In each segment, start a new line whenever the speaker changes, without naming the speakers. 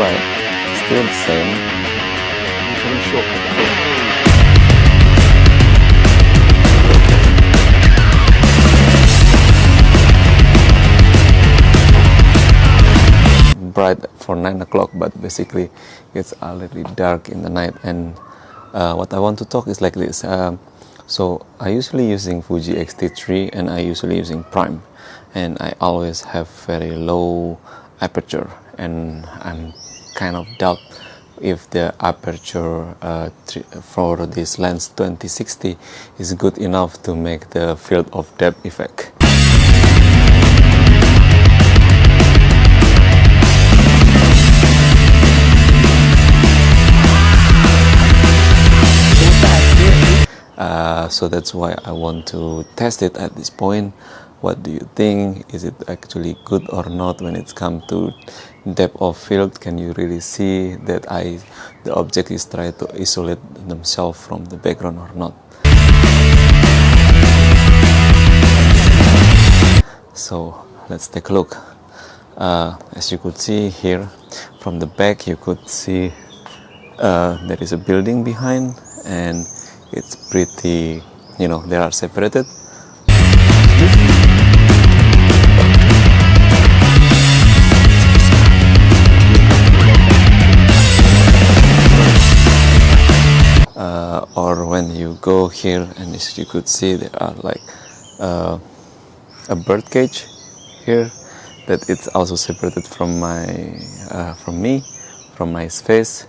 alright, still the same. Bright for 9 o'clock, but basically it's already dark in the night. And what I want to talk is like this. So I usually using Fuji X-T3 and I usually using prime, and I always have very low aperture, and I'm kind of doubt if the aperture for this lens 2060 is good enough to make the field of depth effect. So that's why I want to test it at this point. What do you think? Is it actually good or not when it's come to depth of field? Can you really see that the object is trying to isolate themselves from the background or not? So let's take a look. As you could see here from the back, you could see there is a building behind, and it's pretty, you know, they are separated. Or when you go here, and as you could see, there are like a bird cage here that it's also separated from from my face.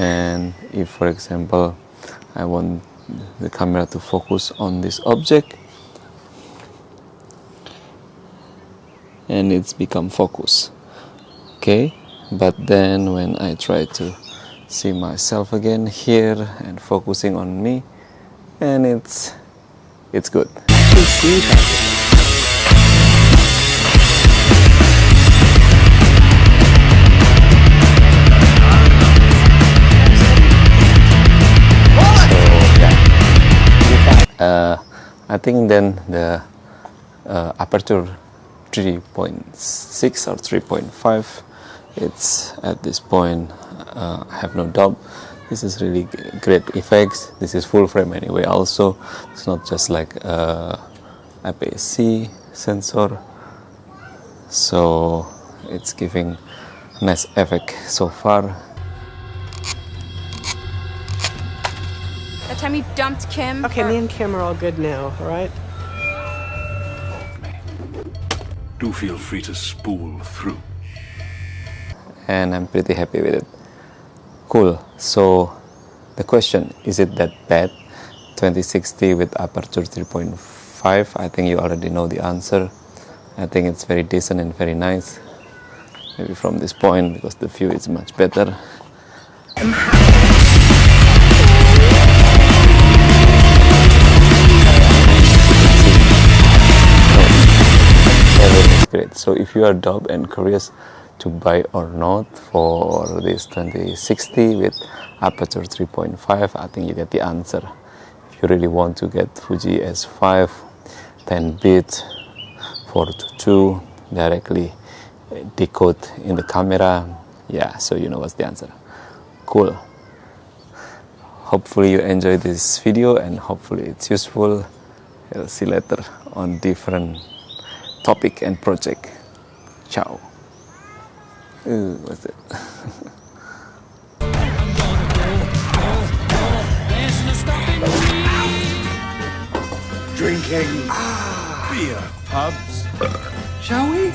And if, for example, I want the camera to focus on this object, and it's become focus, okay, but then when I try to see myself again here and focusing on me, and it's good. I think then the aperture 3.6 or 3.5, it's at this point, I have no doubt, this is really great effects. This is full frame anyway also, it's not just like APS-C sensor, so it's giving nice effect so far.
That time you dumped Kim.
Okay, me and Kim are all good now, all right?
Do feel free to spool through.
And I'm pretty happy with it. Cool. So the question, is it that bad? 2060 with aperture 3.5. I think you already know the answer. I think it's very decent and very nice. Maybe from this point, because the view is much better. Great. So if you are dubbed and curious to buy or not for this 2060 with aperture 3.5, I think you get the answer. If you really want to get Fuji S5 10-bit 4:2 directly decode in the camera, yeah, so you know what's the answer. Cool. Hopefully you enjoyed this video and hopefully it's useful. I'll see you later on different topic and project. Ciao. What's it?
Drinking beer pubs. Shall we?